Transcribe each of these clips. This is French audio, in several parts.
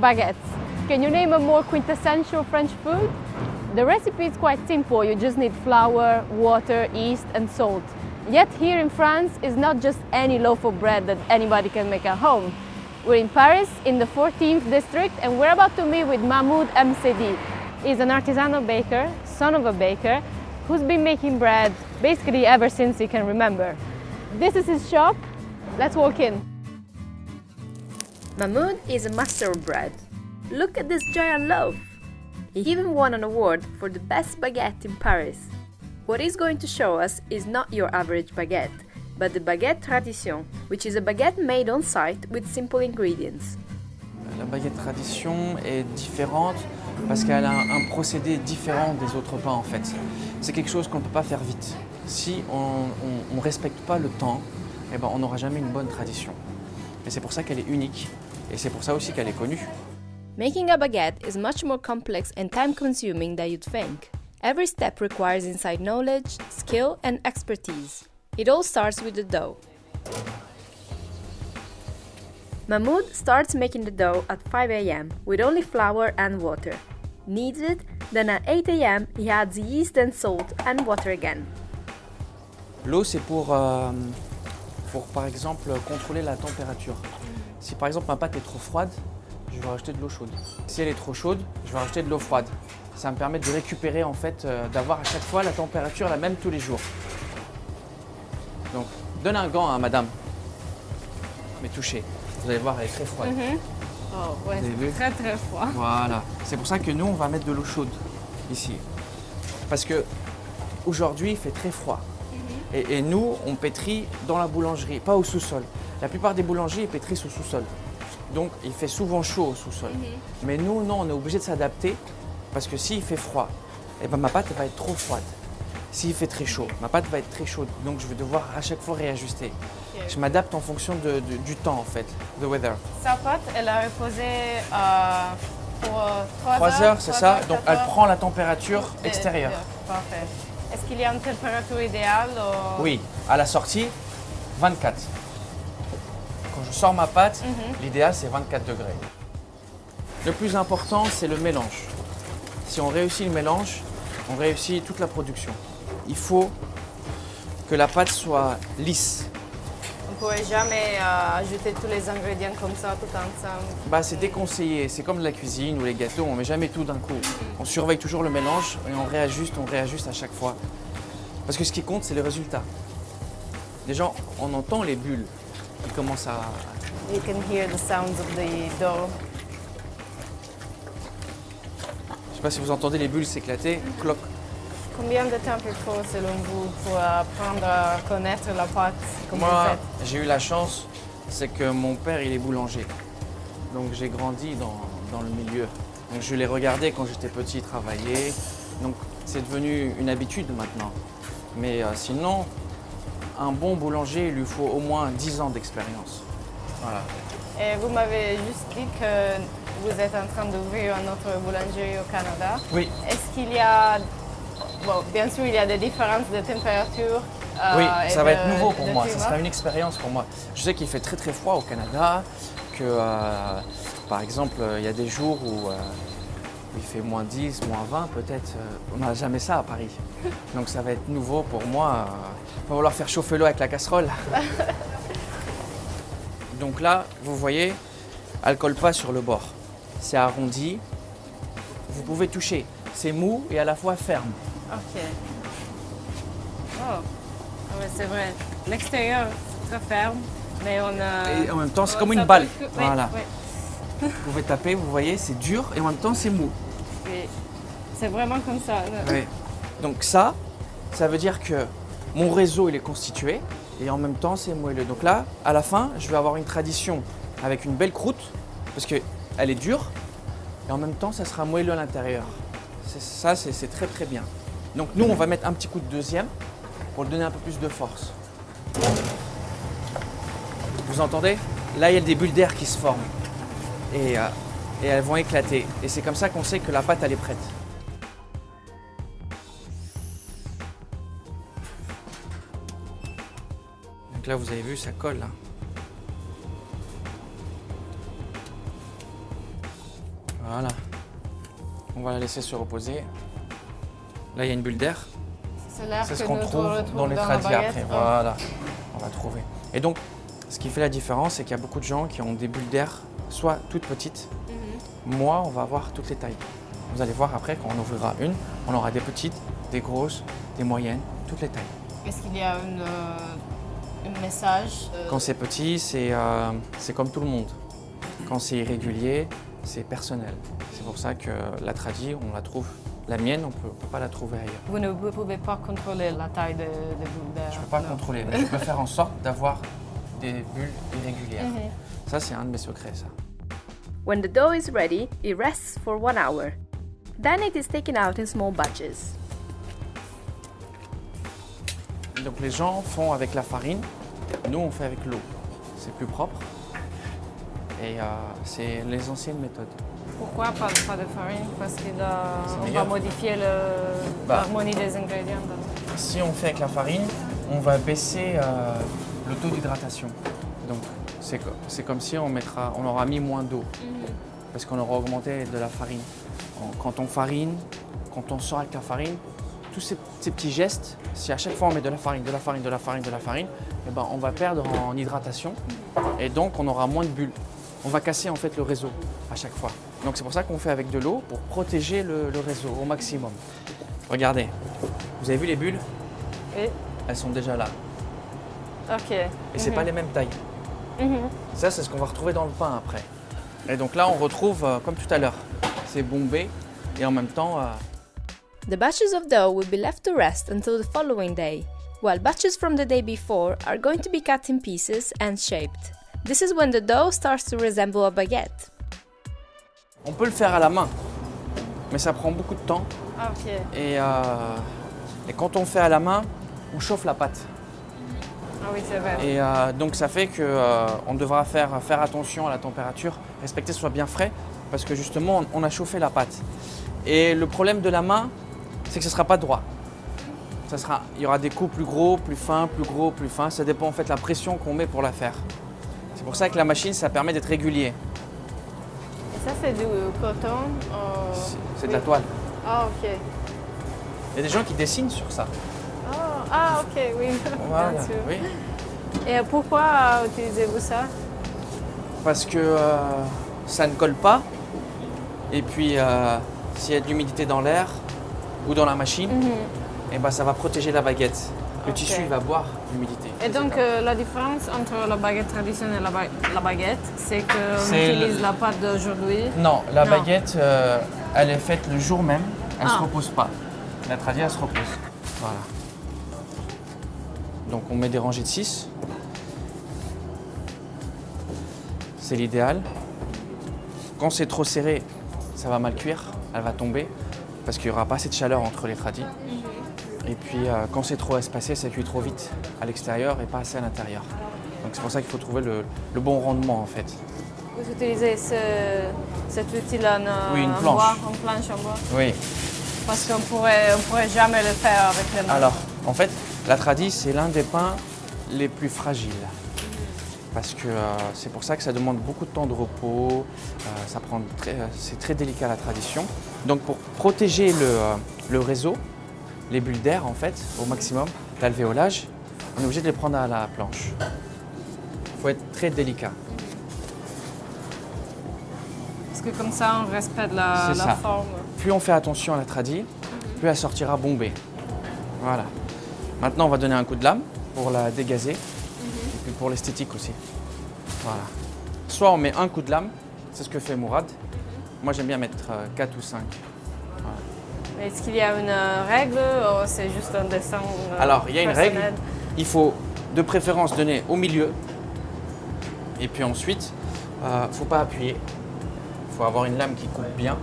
baguettes. Can you name a more quintessential French food? The recipe is quite simple. You just need flour, water, yeast and salt. Yet here in France, it's not just any loaf of bread that anybody can make at home. We're in Paris, in the 14th district, and we're about to meet with Mahmoud Msedi. He's an artisanal baker, son of a baker, who's been making bread basically ever since he can remember. This is his shop. Let's walk in. Mahmoud is a master of bread. Look at this giant loaf. He even won an award for the best baguette in Paris. What he's going to show us is not your average baguette, but the baguette tradition, which is a baguette made on site with simple ingredients. La baguette tradition est différente parce qu'elle a un procédé différent des autres pains en fait. C'est quelque chose qu'on ne peut pas faire vite. Si on ne respecte pas le temps, eh ben, on n'aura jamais une bonne tradition. Et c'est pour ça qu'elle est unique et c'est pour ça aussi qu'elle est connue. Making a baguette is much more complex and time-consuming than you'd think. Every step requires inside knowledge, skill and expertise. It all starts with the dough. Mahmoud starts making the dough at 5 a.m. with only flour and water. Kneads it, then at 8 a.m. he adds yeast and salt and water again. L'eau c'est pour par exemple contrôler la température. Si par exemple ma pâte est trop froide, je vais rajouter de l'eau chaude. Si elle est trop chaude, je vais rajouter de l'eau froide. Ça me permet de récupérer en fait, d'avoir à chaque fois la température la même tous les jours. Donc, donne un gant à madame. Mais touchez. Vous allez voir, elle est très froide. Oh ouais, c'est très très froid. Voilà. C'est pour ça que nous, on va mettre de l'eau chaude ici. Parce que aujourd'hui, il fait très froid. Et nous, on pétrit dans la boulangerie, pas au sous-sol. La plupart des boulangers, ils pétrissent au sous-sol. Donc, il fait souvent chaud au sous-sol. Mais nous, non, on est obligé de s'adapter parce que s'il fait froid, eh ben, ma pâte elle va être trop froide. S'il fait très chaud, ma pâte va être très chaude. Donc, je vais devoir à chaque fois réajuster. Okay. Je m'adapte en fonction du temps, en fait, the weather. Sa pâte, elle a reposé pour 3 heures, c'est ça. Donc, elle prend la température extérieure. Parfait. Est-ce qu'il y a une température idéale ou... Oui, à la sortie, 24. Quand je sors ma pâte, l'idéal c'est 24 degrés. Le plus important, c'est le mélange. Si on réussit le mélange, on réussit toute la production. Il faut que la pâte soit lisse. On ne pourrait jamais ajouter tous les ingrédients comme ça, tout ensemble. Bah, c'est déconseillé. C'est comme de la cuisine ou les gâteaux, on ne met jamais tout d'un coup. On surveille toujours le mélange et on réajuste à chaque fois. Parce que ce qui compte, c'est le résultat. Déjà, on entend les bulles qui commencent à... You can hear the sounds of the dough. Je ne sais pas si vous entendez les bulles s'éclater. Cloc. Combien de temps il faut, selon vous, pour apprendre à connaître la pâte comme Moi, vous faites? J'ai eu la chance, c'est que mon père, il est boulanger. Donc j'ai grandi dans le milieu. Donc je l'ai regardé quand j'étais petit travailler. Donc c'est devenu une habitude maintenant. Mais sinon, un bon boulanger, il lui faut au moins 10 ans d'expérience. Voilà. Et vous m'avez juste dit que vous êtes en train d'ouvrir une autre boulangerie au Canada. Oui. Est-ce qu'il y a... Bon, bien sûr, il y a des différences de température. Oui, ça va être nouveau pour moi, ça sera une expérience pour moi. Je sais qu'il fait très très froid au Canada, que par exemple, il y a des jours où il fait moins 10, moins 20 peut-être. On n'a jamais ça à Paris. Donc ça va être nouveau pour moi. Il va falloir faire chauffer l'eau avec la casserole. Donc là, vous voyez, elle ne colle pas sur le bord. C'est arrondi. Vous pouvez toucher. C'est mou et à la fois ferme. Ok. Oh, ouais, c'est vrai. L'extérieur, c'est très ferme, mais on a... Et en même temps, c'est comme une balle. Oui, Voilà. Oui. Vous pouvez taper, vous voyez, c'est dur et en même temps, c'est mou. Oui. C'est vraiment comme ça. Oui. Donc ça veut dire que mon réseau, il est constitué et en même temps, c'est moelleux. Donc là, à la fin, je vais avoir une tradition avec une belle croûte parce qu'elle est dure et en même temps, ça sera moelleux à l'intérieur. Ça, c'est très très bien. Donc nous, on va mettre un petit coup de deuxième pour lui donner un peu plus de force. Vous entendez? Là, il y a des bulles d'air qui se forment et elles vont éclater. Et c'est comme ça qu'on sait que la pâte, elle est prête. Donc là, vous avez vu, ça colle là. Voilà. On va la laisser se reposer. Là, il y a une bulle d'air. C'est ce qu'on trouve dans les tradis après. Voilà, on va trouver. Et donc, ce qui fait la différence, c'est qu'il y a beaucoup de gens qui ont des bulles d'air, soit toutes petites. Moi, on va avoir toutes les tailles. Vous allez voir après, quand on ouvrira une, on aura des petites, des grosses, des moyennes, toutes les tailles. Est-ce qu'il y a un message Quand c'est petit, c'est comme tout le monde. Quand c'est irrégulier, c'est personnel. C'est pour ça que la tradie, on la trouve. La mienne, on ne peut pas la trouver ailleurs. Vous ne pouvez pas contrôler la taille des bulles d'air? Je ne peux pas contrôler, mais je peux faire en sorte d'avoir des bulles irrégulières. Ça, c'est un de mes secrets, ça. When the dough is ready, it rests for 1 hour. Then it is taken out in small batches. Donc les gens font avec la farine, nous on fait avec l'eau. C'est plus propre et c'est les anciennes méthodes. Pourquoi pas de farine? Parce qu'on va meilleur. modifier l'harmonie des ingrédients. Si on fait avec la farine, on va baisser le taux d'hydratation. Donc c'est comme si on aura mis moins d'eau parce qu'on aura augmenté de la farine. Quand on farine, quand on sort avec la farine, tous ces petits gestes, si à chaque fois on met de la farine, eh ben on va perdre en hydratation et donc on aura moins de bulles. On va casser en fait le réseau à chaque fois. Donc c'est pour ça qu'on fait avec de l'eau pour protéger le réseau au maximum. Regardez, vous avez vu les bulles? Oui. Elles sont déjà là. Ok. Et c'est pas les mêmes tailles. Ça c'est ce qu'on va retrouver dans le pain après. Et donc là on retrouve comme tout à l'heure, c'est bombé et en même temps The batches of dough will be left to rest until the following day, while batches from the day before are going to be cut in pieces and shaped. This is when the dough starts to resemble a baguette. on peut le faire à la main, mais ça prend beaucoup de temps. Ah, ok. Et quand on fait à la main, on chauffe la pâte. Ah oui, c'est vrai. Et donc ça fait qu'on devra faire attention à la température, respecter que ce soit bien frais, parce que justement on a chauffé la pâte. Et le problème de la main, c'est que ce ne sera pas droit. Il y aura des coups plus gros, plus fins, plus gros, plus fins. Ça dépend en fait de la pression qu'on met pour la faire. C'est pour ça que la machine, ça permet d'être régulier. Et ça, c'est du coton? C'est de la toile. Ah, ok. Il y a des gens qui dessinent sur ça. Ah, ok, oui. Voilà. Bien sûr. Oui. Et pourquoi utilisez-vous ça? Parce que ça ne colle pas. Et puis, s'il y a de l'humidité dans l'air ou dans la machine, et ben, ça va protéger la baguette. Le tissu il va boire l'humidité. Et donc, la différence entre la baguette traditionnelle et la baguette, c'est qu'on utilise la pâte d'aujourd'hui? Non, la baguette, elle est faite le jour même. Elle ne se repose pas. La tradie, elle se repose. Voilà. Donc, on met des rangées de 6. C'est l'idéal. Quand c'est trop serré, ça va mal cuire, elle va tomber parce qu'il n'y aura pas assez de chaleur entre les tradis. Et puis quand c'est trop espacé, ça cuit trop vite à l'extérieur et pas assez à l'intérieur. Donc c'est pour ça qu'il faut trouver le bon rendement en fait. Vous utilisez cet outil en Oui, une planche. bois, en planche en bois? Oui. Parce qu'on pourrait jamais le faire avec les mains. Alors, en fait, la tradie, c'est l'un des pains les plus fragiles. Parce que c'est pour ça que ça demande beaucoup de temps de repos, c'est très délicat la tradition. Donc pour protéger le réseau, les bulles d'air en fait, au maximum, l'alvéolage, on est obligé de les prendre à la planche. Il faut être très délicat. Parce que comme ça, on respecte la forme. Plus on fait attention à la tradie, plus elle sortira bombée. Voilà. Maintenant, on va donner un coup de lame pour la dégazer. Et puis pour l'esthétique aussi. Voilà. Soit on met un coup de lame, c'est ce que fait Mourad. Moi j'aime bien mettre 4 ou 5. Voilà. Est-ce qu'il y a une règle ou c'est juste un dessin? Alors il y a une règle, il faut de préférence donner au milieu. Et puis ensuite, il ne faut pas appuyer. Il faut avoir une lame qui coupe bien.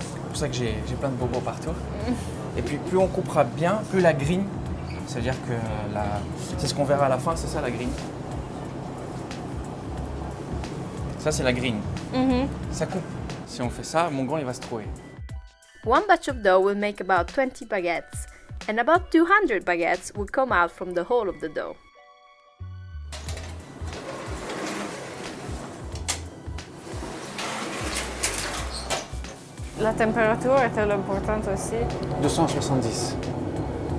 C'est pour ça que j'ai plein de bobos partout. Et puis plus on coupera bien, plus la grille. C'est-à-dire que c'est ce qu'on verra à la fin, c'est ça la grille. Ça c'est la grille. Ça coupe. Si on fait ça, mon grand il va se trouver. One batch of dough will make about 20 baguettes, and about 200 baguettes will come out from the whole of the dough. La température est-elle importante aussi? 270.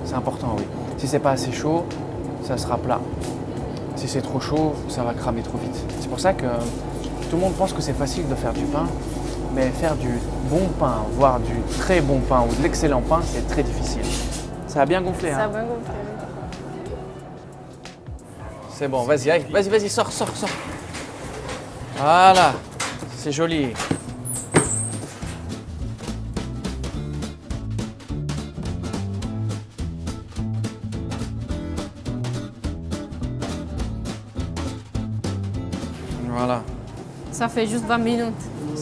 C'est important, oui. Si c'est pas assez chaud, ça sera plat. Si c'est trop chaud, ça va cramer trop vite. C'est pour ça que tout le monde pense que c'est facile de faire du pain, mais faire du bon pain, voire du très bon pain ou de l'excellent pain, c'est très difficile. Ça a bien gonflé, Ça a hein? bien gonflé. C'est bon, vas-y, allez, vas-y, sors. Voilà, c'est joli. Voilà, Ça fait juste 20 minutes.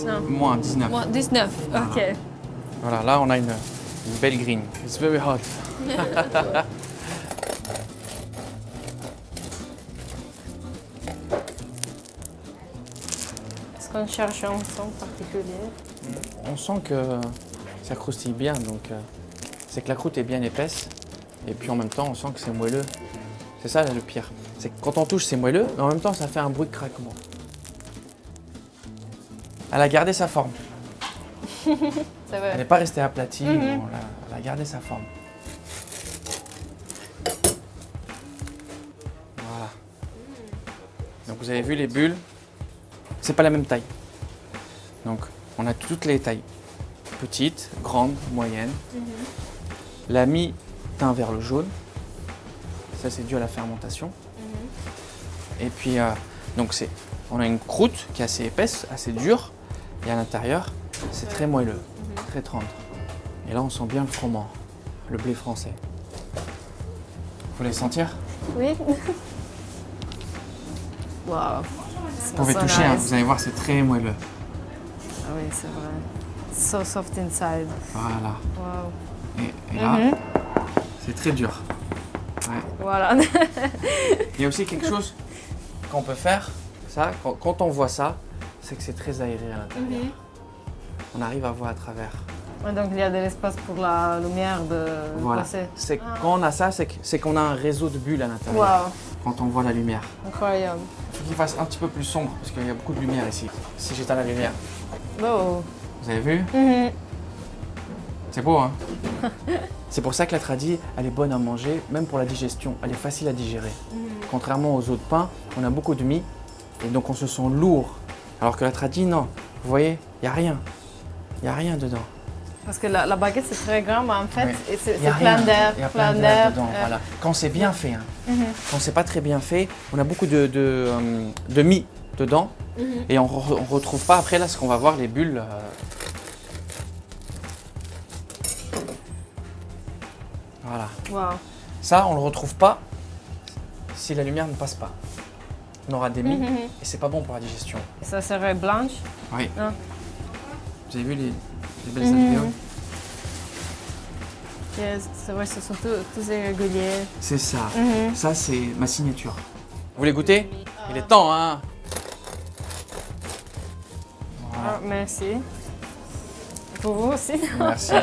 Non. moins 19. Moins 19, ok. Voilà, là on a une belle green. It's very hot. Est-ce qu'on cherche un son particulier? On sent que ça croustille bien, donc c'est que la croûte est bien épaisse. Et puis en même temps, on sent que c'est moelleux. C'est ça le pire. C'est que quand on touche, c'est moelleux, mais en même temps, ça fait un bruit de craquement. Elle a gardé sa forme. C'est Elle vrai. n'est pas restée aplatie, elle a gardé sa forme. Voilà. Donc vous avez vu les bulles, c'est pas la même taille. Donc on a toutes les tailles. Petites, grandes, moyennes. La mi teint vers le jaune. Ça c'est dû à la fermentation. Et puis donc on a une croûte qui est assez épaisse, assez dure. Et à l'intérieur, c'est très moelleux, très tendre. Et là, on sent bien le froment, le blé français. Vous voulez sentir? Oui. Waouh. Vous pouvez toucher, hein, vous allez voir, c'est très moelleux. Ah oui, c'est vrai. So soft inside. Voilà. Wow. Et là, c'est très dur. Ouais. Voilà. Il y a aussi quelque chose qu'on peut faire. Ça, quand on voit ça, c'est que c'est très aéré à l'intérieur. On arrive à voir à travers. Donc il y a de l'espace pour la lumière de Voilà. passer. C'est quand on a ça, c'est qu'on a un réseau de bulles à l'intérieur. Waouh, Quand on voit la lumière. incroyable. Il faut qu'il fasse un petit peu plus sombre parce qu'il y a beaucoup de lumière ici. Si j'éteins la lumière, Oh. vous avez vu? C'est beau, hein? C'est pour ça que la tradi, elle est bonne à manger, même pour la digestion. Elle est facile à digérer. Contrairement aux autres pains, on a beaucoup de mie et donc on se sent lourd. Alors que la tradi, non. Vous voyez, il n'y a rien. Il n'y a rien dedans. Parce que la baguette c'est très grand, mais en fait Oui. et c'est Il y a plein rien. d'air. Il y a plein d'air dedans, voilà. Quand c'est bien fait, hein. Quand c'est pas très bien fait, on a beaucoup de mie dedans et on retrouve pas après là ce qu'on va voir les bulles. Voilà. Waouh. Ça, on le retrouve pas si la lumière ne passe pas. On aura des mie et c'est pas bon pour la digestion. Ça serait blanche. Oui. Ah. Vous avez vu les belles alvéoles? Yes, c'est vrai, ce sont tous irréguliers. C'est ça. Ça, c'est ma signature. Vous voulez goûter? Il est temps, hein? Voilà. Ah, merci. Pour vous aussi. Merci.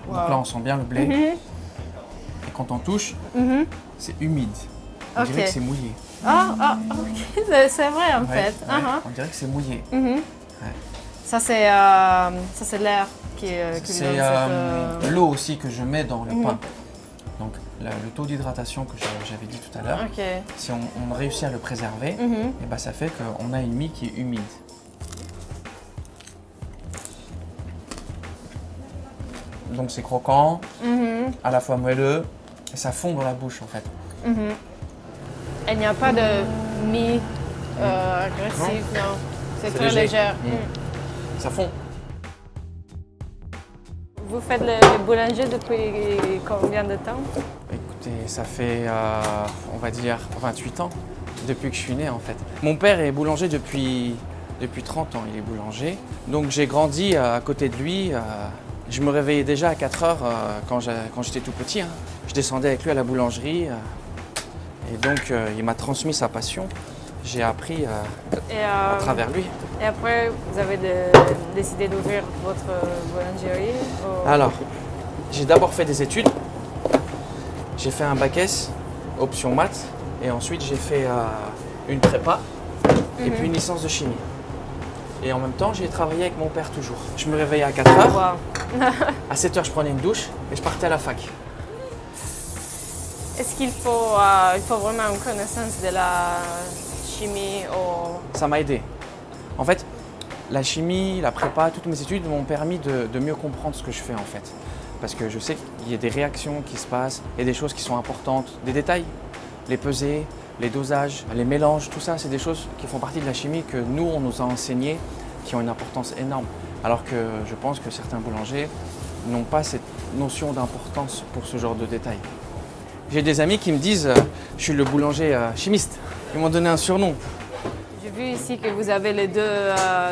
Donc là, on sent bien le blé. Et quand on touche, c'est humide. On dirait Ok. que c'est mouillé. Ok, c'est vrai en Ouais, fait. ouais, on dirait que c'est mouillé. Ça c'est l'air qui lui C'est donne cette, l'eau aussi que je mets dans le pain. Donc le taux d'hydratation que j'avais dit tout à l'heure, Ok. si on réussit à le préserver, et ben, ça fait qu'on a une mie qui est humide. Donc c'est croquant, à la fois moelleux, et ça fond dans la bouche en fait. Il n'y a pas de mie agressive, non. C'est très léger. Ça fond. Vous faites le boulanger depuis combien de temps? Écoutez, ça fait, on va dire, 28 ans, depuis que je suis né en fait. Mon père est boulanger depuis 30 ans, il est boulanger. Donc j'ai grandi à côté de lui. Je me réveillais déjà à 4 heures quand j'étais tout petit. Hein. Je descendais avec lui à la boulangerie. Et donc il m'a transmis sa passion. J'ai appris à travers lui. Et après, vous avez décidé d'ouvrir votre boulangerie ou... Alors, j'ai d'abord fait des études. J'ai fait un bac S, option maths. Et ensuite, j'ai fait une prépa et puis une licence de chimie. Et en même temps, j'ai travaillé avec mon père toujours. Je me réveillais à 4 heures. Wow. À 7 heures, je prenais une douche et je partais à la fac. Est-ce qu'il faut, il faut vraiment une connaissance de la chimie ou... Ça m'a aidé. En fait, la chimie, la prépa, toutes mes études m'ont permis de mieux comprendre ce que je fais en fait. Parce que je sais qu'il y a des réactions qui se passent, il y a des choses qui sont importantes, des détails, les pesées, les dosages, les mélanges, tout ça, c'est des choses qui font partie de la chimie que nous, on nous a enseignées, qui ont une importance énorme. Alors que je pense que certains boulangers n'ont pas cette notion d'importance pour ce genre de détails. J'ai des amis qui me disent je suis le boulanger chimiste. Ils m'ont donné un surnom. J'ai vu ici que vous avez les deux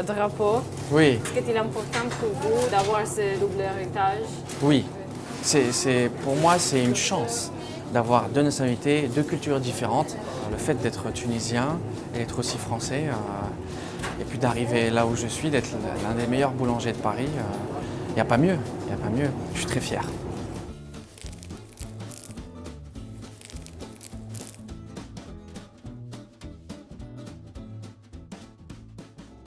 drapeaux. Oui, Est-ce que c'est important pour vous d'avoir ce double héritage? oui. Pour moi, c'est une chance d'avoir deux nationalités, deux cultures différentes. Le fait d'être tunisien et d'être aussi français, et puis d'arriver là où je suis, d'être l'un des meilleurs boulangers de Paris, il n'y a pas mieux, il n'y a pas mieux. Je suis très fier.